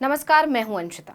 नमस्कार, मैं हूं अंशिता।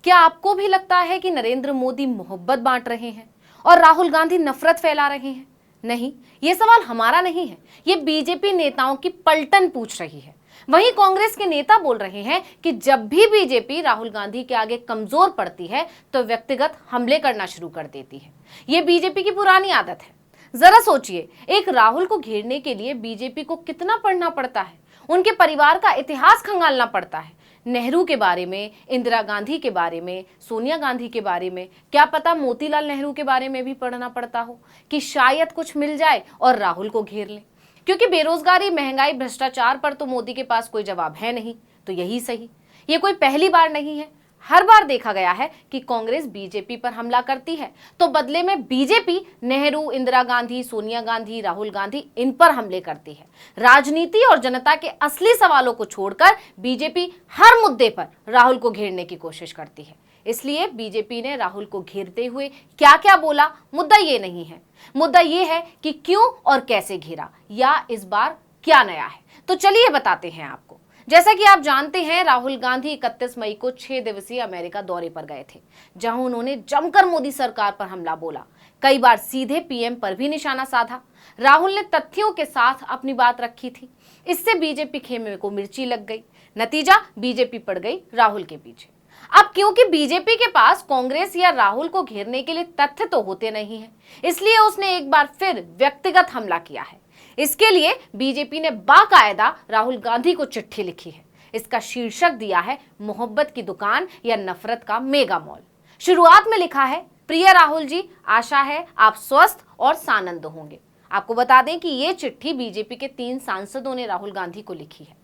क्या आपको भी लगता है कि नरेंद्र मोदी मोहब्बत बांट रहे हैं और राहुल गांधी नफरत फैला रहे हैं? नहीं, ये सवाल हमारा नहीं है, ये बीजेपी नेताओं की पलटन पूछ रही है। वहीं कांग्रेस के नेता बोल रहे हैं कि जब भी बीजेपी राहुल गांधी के आगे कमजोर पड़ती है तो व्यक्तिगत हमले करना शुरू कर देती है। ये बीजेपी की पुरानी आदत है। जरा सोचिए, एक राहुल को घेरने के लिए बीजेपी को कितना पढ़ना पड़ता है, उनके परिवार का इतिहास खंगालना पड़ता है। नेहरू के बारे में, इंदिरा गांधी के बारे में, सोनिया गांधी के बारे में, क्या पता मोतीलाल नेहरू के बारे में भी पढ़ना पड़ता हो कि शायद कुछ मिल जाए और राहुल को घेर ले। क्योंकि बेरोजगारी, महंगाई, भ्रष्टाचार पर तो मोदी के पास कोई जवाब है नहीं, तो यही सही। ये कोई पहली बार नहीं है, हर बार देखा गया है कि कांग्रेस बीजेपी पर हमला करती है तो बदले में बीजेपी नेहरू, इंदिरा गांधी, सोनिया गांधी, राहुल गांधी इन पर हमले करती है। राजनीति और जनता के असली सवालों को छोड़कर बीजेपी हर मुद्दे पर राहुल को घेरने की कोशिश करती है। इसलिए बीजेपी ने राहुल को घेरते हुए क्या क्या बोला, मुद्दा ये नहीं है। मुद्दा ये है कि क्यों और कैसे घेरा, या इस बार क्या नया है। तो चलिए बताते हैं आपको। जैसा कि आप जानते हैं, राहुल गांधी 31 मई को 6 दिवसीय अमेरिका दौरे पर गए थे, जहां उन्होंने जमकर मोदी सरकार पर हमला बोला। कई बार सीधे पीएम पर भी निशाना साधा। राहुल ने तथ्यों के साथ अपनी बात रखी थी। इससे बीजेपी खेमे को मिर्ची लग गई। नतीजा, बीजेपी पड़ गई राहुल के पीछे। अब क्योंकि बीजेपी के पास कांग्रेस या राहुल को घेरने के लिए तथ्य तो होते नहीं है, इसलिए उसने एक बार फिर व्यक्तिगत हमला किया है। इसके लिए बीजेपी ने बाकायदा राहुल गांधी को चिट्ठी लिखी है। इसका शीर्षक दिया है मोहब्बत की दुकान या नफरत का मेगा मॉल। शुरुआत में लिखा है, प्रिय राहुल जी, आशा है आप स्वस्थ और सानंद होंगे। आपको बता दें कि ये चिट्ठी बीजेपी के 3 सांसदों ने राहुल गांधी को लिखी है।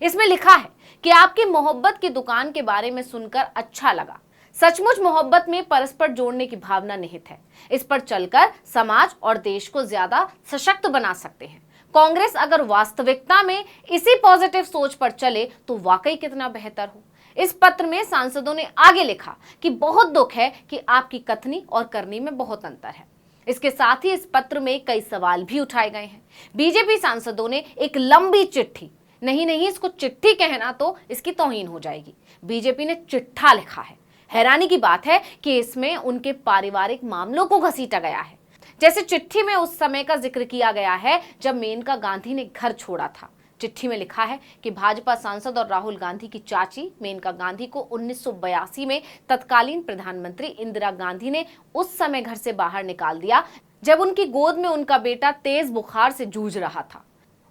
इसमें लिखा है कि आपकी मोहब्बत की दुकान के बारे में सुनकर अच्छा लगा। सचमुच मोहब्बत में परस्पर जोड़ने की भावना निहित है। इस पर चलकर समाज और देश को ज्यादा सशक्त बना सकते हैं। कांग्रेस अगर वास्तविकता में इसी पॉजिटिव सोच पर चले तो वाकई कितना बेहतर हो। इस पत्र में सांसदों ने आगे लिखा कि बहुत दुख है कि आपकी कथनी और करनी में बहुत अंतर है। इसके साथ ही इस पत्र में कई सवाल भी उठाए गए हैं। बीजेपी सांसदों ने एक लंबी चिट्ठी, नहीं, इसको चिट्ठी कहना तो इसकी तौहीन हो जाएगी, बीजेपी ने चिट्ठा लिखा है। हैरानी की बात है कि इसमें उनके पारिवारिक मामलों को घसीटा गया है। जैसे चिट्ठी में उस समय का जिक्र किया गया है जब मेनका गांधी ने घर छोड़ा था। चिट्ठी में लिखा है कि भाजपा सांसद और राहुल गांधी की चाची मेनका गांधी को 1982 में तत्कालीन प्रधानमंत्री इंदिरा गांधी ने उस समय घर से बाहर निकाल दिया जब उनकी गोद में उनका बेटा तेज बुखार से जूझ रहा था।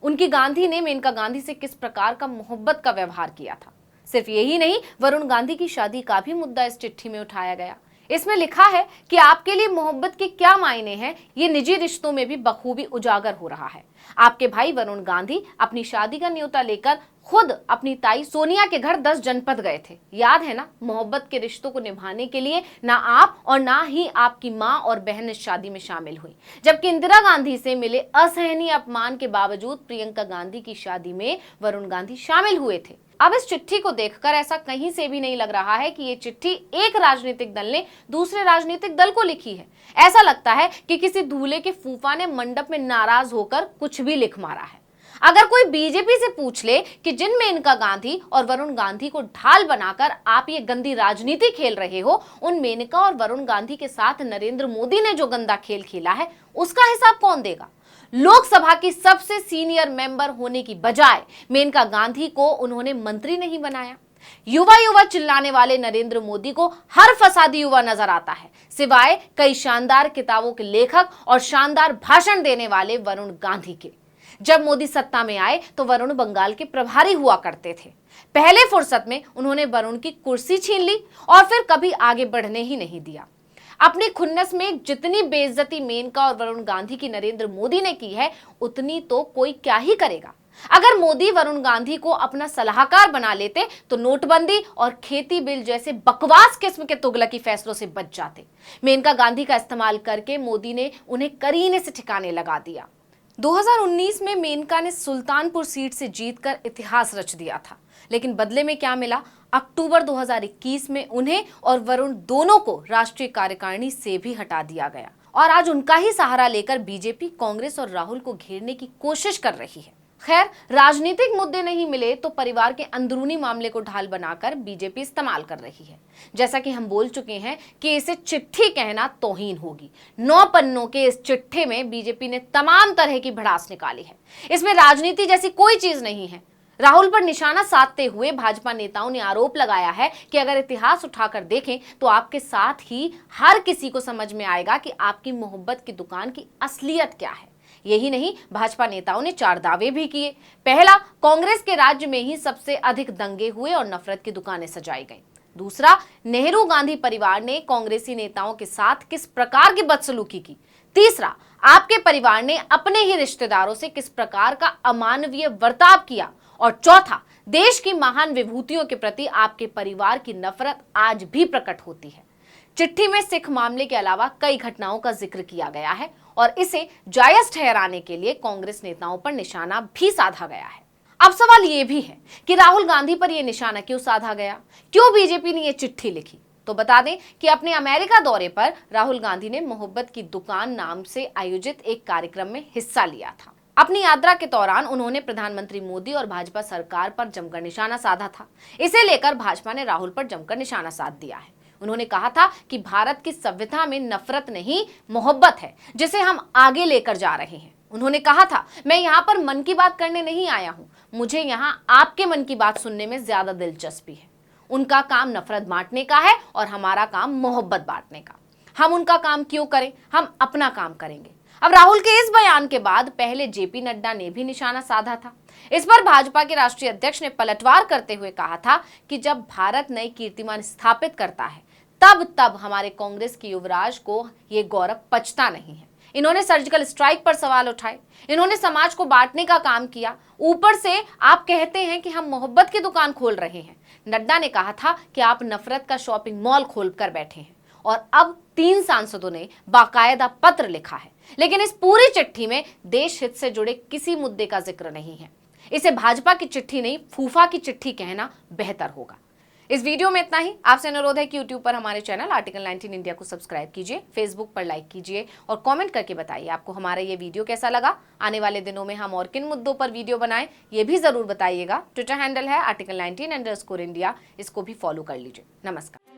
उनकी गांधी ने मेनका गांधी से किस प्रकार का मोहब्बत का व्यवहार किया था। सिर्फ यही नहीं, वरुण गांधी की शादी का भी मुद्दा इस चिट्ठी में उठाया गया। इसमें लिखा है कि आपके लिए मोहब्बत के क्या मायने हैं, ये निजी रिश्तों में भी बखूबी उजागर हो रहा है। आपके भाई वरुण गांधी अपनी शादी का न्योता लेकर खुद अपनी ताई सोनिया के घर 10 जनपद गए थे। याद है ना? मोहब्बत के रिश्तों को निभाने के लिए ना आप और ना ही आपकी माँ और बहन इस शादी में शामिल हुई, जबकि इंदिरा गांधी से मिले असहनीय अपमान के बावजूद प्रियंका गांधी की शादी में वरुण गांधी शामिल हुए थे। अब इस चिट्ठी को देखकर ऐसा कहीं से भी नहीं लग रहा है कि ये चिट्ठी एक राजनीतिक दल ने दूसरे राजनीतिक दल को लिखी है। ऐसा लगता है कि किसी दूल्हे के फूफा ने मंडप में नाराज होकर कुछ भी लिख मारा है। अगर कोई बीजेपी से पूछ ले कि जिन मेनका गांधी और वरुण गांधी को ढाल बनाकर आप ये गंदी राजनीति खेल रहे हो, उन मेनका और वरुण गांधी के साथ नरेंद्र मोदी ने जो गंदा खेल खेला है उसका हिसाब कौन देगा? लोकसभा की सबसे सीनियर मेंबर होने की बजाय मेनका गांधी को उन्होंने मंत्री नहीं बनाया। युवा चिल्लाने वाले नरेंद्र मोदी को हर फसादी युवा नजर आता है, सिवाय कई शानदार किताबों के लेखक और शानदार भाषण देने वाले वरुण गांधी के। जब मोदी सत्ता में आए तो वरुण बंगाल के प्रभारी हुआ करते थे। पहले फुर्सत में उन्होंने वरुण की कुर्सी छीन ली और फिर कभी आगे बढ़ने ही नहीं दिया। अपनी खुन्नस में जितनी बेइज्जती मेनका और वरुण गांधी की नरेंद्र मोदी ने की है, उतनी तो कोई क्या ही करेगा। अगर मोदी वरुण गांधी को अपना सलाहकार बना लेते तो नोटबंदी और खेती बिल जैसे बकवास किस्म के तुगलकी फैसलों से बच जाते। मेनका गांधी का इस्तेमाल करके मोदी ने उन्हें करीने से ठिकाने लगा दिया। 2019 में मेनका ने सुल्तानपुर सीट से जीतकर इतिहास रच दिया था, लेकिन बदले में क्या मिला? अक्टूबर 2021 में उन्हें और वरुण दोनों को राष्ट्रीय कार्यकारिणी से भी हटा दिया गया और आज उनका ही सहारा लेकर बीजेपी कांग्रेस और राहुल को घेरने की कोशिश कर रही है। खैर, राजनीतिक मुद्दे नहीं मिले तो परिवार के अंदरूनी मामले को ढाल बनाकर बीजेपी इस्तेमाल कर रही है। जैसा कि हम बोल चुके हैं कि इसे चिट्ठी कहना तौहीन होगी। 9 पन्नों के इस चिट्ठी में बीजेपी ने तमाम तरह की भड़ास निकाली है। इसमें राजनीति जैसी कोई चीज नहीं है। राहुल पर निशाना साधते हुए भाजपा नेताओं ने आरोप लगाया है कि अगर इतिहास उठाकर देखें तो आपके साथ ही हर किसी को समझ में आएगा कि आपकी मोहब्बत की दुकान की असलियत क्या है। यही नहीं, भाजपा नेताओं ने 4 दावे भी किए। पहला, कांग्रेस के राज्य में ही सबसे अधिक दंगे हुए और नफरत की दुकानें सजाई गईं। दूसरा, नेहरू गांधी परिवार ने कांग्रेसी नेताओं के साथ किस प्रकार की बदसलूकी की। तीसरा, आपके परिवार ने अपने ही रिश्तेदारों से किस प्रकार का अमानवीय बर्ताव किया। और चौथा, देश की महान विभूतियों के प्रति आपके परिवार की नफरत आज भी प्रकट होती है। चिट्ठी में सिख मामले के अलावा कई घटनाओं का जिक्र किया गया है और इसे जायज ठहराने के लिए कांग्रेस नेताओं पर निशाना भी साधा गया है। अब सवाल यह भी है कि राहुल गांधी पर यह निशाना क्यों साधा गया, क्यों बीजेपी ने यह चिट्ठी लिखी। तो बता दें कि अपने अमेरिका दौरे पर राहुल गांधी ने मोहब्बत की दुकान नाम से आयोजित एक कार्यक्रम में हिस्सा लिया था। अपनी यात्रा के दौरान उन्होंने प्रधानमंत्री मोदी और भाजपा सरकार पर जमकर निशाना साधा था। इसे लेकर भाजपा ने राहुल पर जमकर निशाना साध दिया है। उन्होंने कहा था कि भारत की संविधा में नफरत नहीं, मोहब्बत है, जिसे हम आगे लेकर जा रहे हैं। उन्होंने कहा था, मैं यहाँ पर मन की बात करने नहीं आया हूँ, मुझे यहाँ आपके मन की बात सुनने में ज्यादा दिलचस्पी है। उनका काम नफरत बांटने का है और हमारा काम मोहब्बत बांटने का। हम उनका काम क्यों करें, हम अपना काम करेंगे। अब राहुल के इस बयान के बाद पहले जेपी नड्डा ने भी निशाना साधा था। इस पर भाजपा के राष्ट्रीय अध्यक्ष ने पलटवार करते हुए कहा था कि जब भारत नई कीर्तिमान स्थापित करता है तब हमारे कांग्रेस के युवराज को यह गौरव पचता नहीं है। इन्होंने सर्जिकल स्ट्राइक पर सवाल उठाए, इन्होंने समाज को बांटने का काम किया, ऊपर से आप कहते हैं कि हम मोहब्बत की दुकान खोल रहे हैं। नड्डा ने कहा था कि आप नफरत का शॉपिंग मॉल खोलकर बैठे हैं। और अब 3 सांसदों ने बाकायदा पत्र लिखा है, लेकिन इस पूरी चिट्ठी में देश हित से जुड़े किसी मुद्दे का जिक्र नहीं है। इसे भाजपा की चिट्ठी नहीं, फूफा की चिट्ठी कहना बेहतर होगा। इस वीडियो में इतना ही। आपसे अनुरोध है कि यूट्यूब पर हमारे चैनल आर्टिकल 19 इंडिया को सब्सक्राइब कीजिए, फेसबुक पर लाइक कीजिए और कमेंट करके बताइए आपको हमारा ये वीडियो कैसा लगा। आने वाले दिनों में हम और किन मुद्दों पर वीडियो बनाएं ये भी जरूर बताइएगा। ट्विटर हैंडल है article19_India, इसको भी फॉलो कर लीजिए। नमस्कार।